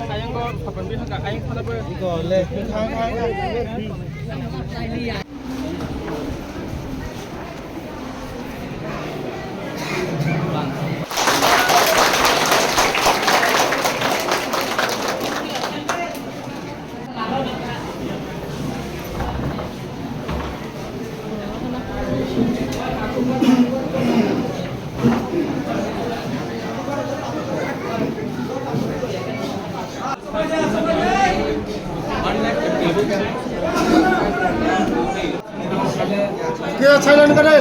Ayang ko, kapan bisa nggak ayang pada ber? Boleh. क्या silent करे?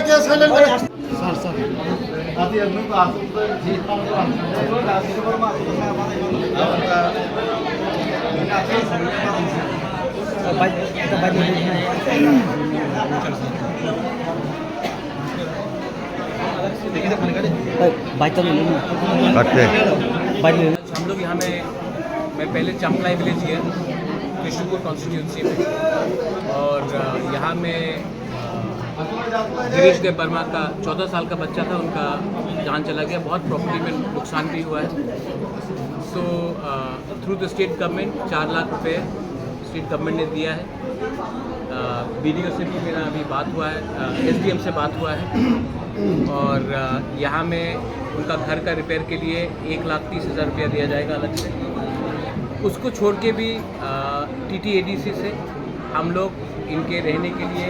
क्या silent करे? सर सर आती है नुक आसु तो जी हम लोग यहाँ में मैं पहले चंपलाई विलेज गया कृष्णपुर कॉन्स्टिट्यूंसी में और यहाँ में गिरीश देव वर्मा का 14 साल का बच्चा था, उनका जान चला गया, बहुत प्रॉपर्टी में नुकसान भी हुआ है। So through the state government 4 lakh रुपए स्टेट गवर्नमेंट ने दिया है। BDO से भी मेरा अभी बात हुआ है, SDM से बात हुआ है और यहाँ में उनका घर का रिपेयर के लिए 1,30,000 रुपया दिया जाएगा अलग से। उसको छोड़ के भी TTADC से हम लोग इनके रहने के लिए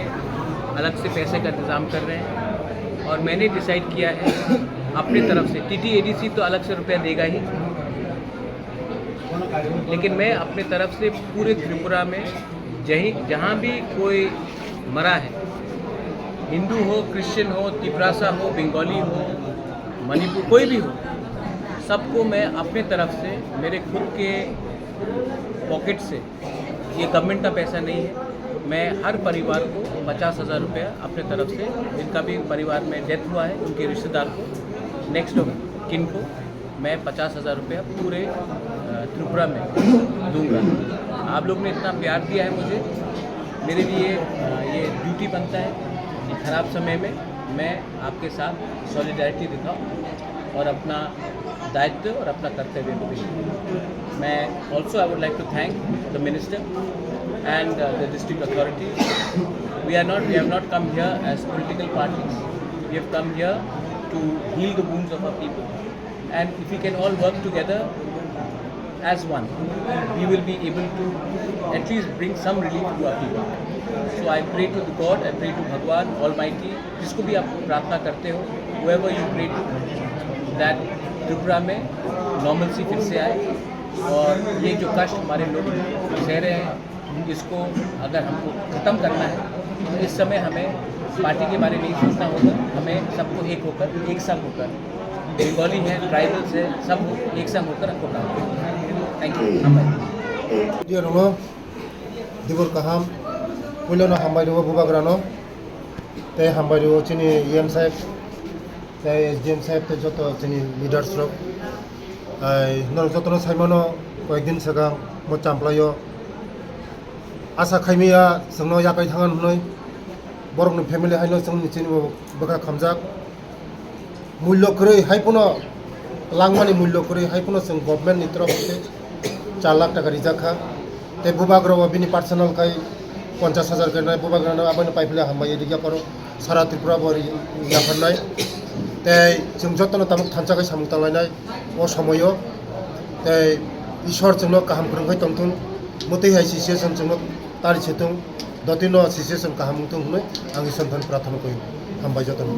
अलग से पैसे का इंतज़ाम कर रहे हैं और मैंने डिसाइड किया है अपनी तरफ से, TTADC तो अलग से रुपया देगा ही, लेकिन मैं अपनी तरफ से पूरे त्रिपुरा में जहाँ भी कोई मरा है, हिंदू हो, क्रिश्चियन हो, तिपरासा हो, बंगाली हो, मणिपुर कोई भी हो, सबको मैं अपने तरफ से मेरे खुद के पॉकेट से, ये गवर्नमेंट का पैसा नहीं है, मैं हर परिवार को 50,000 रुपया अपने तरफ से, जिनका भी परिवार में डेथ हुआ है उनके रिश्तेदार को, नेक्स्ट ऑफ किन को मैं 50,000 रुपया पूरे त्रिपुरा में दूंगा। आप लोग ने इतना प्यार दिया है मुझे, मेरे लिए ये ड्यूटी बनता है कि ख़राब समय में मैं आपके साथ सॉलिडारिटी दिखाऊं और अपना दायित्व और अपना कर्तव्य निभाऊं। मैं also I would like to thank the minister and the district authorities. We have not come here as political parties. We have come here to heal the wounds of our people. And if we can all work together as one, we will be able to at least bring some relief to our people. So I pray to the God, I pray to Bhagwan Almighty, जिसको भी आप प्रार्थना करते हो, whoever you pray to, that Tripura में normalcy फिर से आए और ये जो कष्ट हमारे लोग सह रहे हैं, इसको अगर हमको ख़त्म करना है तो इस समय हमें पार्टी के बारे में नहीं सोचना होगा, हमें सबको एक होकर, एक संग होकर, बंगाली है, ट्राइबल्स है, सब एक संग होकर हमको काम करना है। Thank you. दिवर कहाम पुलिनो हामबाय दो बुबाग्रानो ते हामबाय दो चिनी EM साहेब ते SDM साहेब ते जत चिनी लीडर्स रक नर जतनो साइमनो कयेकदिन सिगां मो चामप्लायो आसा खायमिया जोंनो यागाय थांगोन होननाय बरकनि फेमिलि हायनो जोंनि चिनि बगा खामजाक मूल्य गरै हायफोनो लांमानि मूल्य गरै हायफोनो जों गभर्नमेन्टनि तरफनिफ्राय 4 लाख टाका रिजाखा ते बुबाग्रावा बिनि पार्सोनेल खाय 50,000 करनाय बुबाग्रानो आबानो पाइफले हामबाय रिगा करो सारा त्रिपुरा बरि याफारनाय ते जों जतनो तामुक थानसाखै सामुक तांलायनाय ओ समयो ते ईश्वर जोंनो गाहाम फोरोंखाय तंथुं मते हाय सिचुएशन जोंनो तारि सेथुं दतिनो सिचुएशन गाहाम मुथुं होननाय आंनि सन्तान प्रार्थना कयो हामबाय जतनो।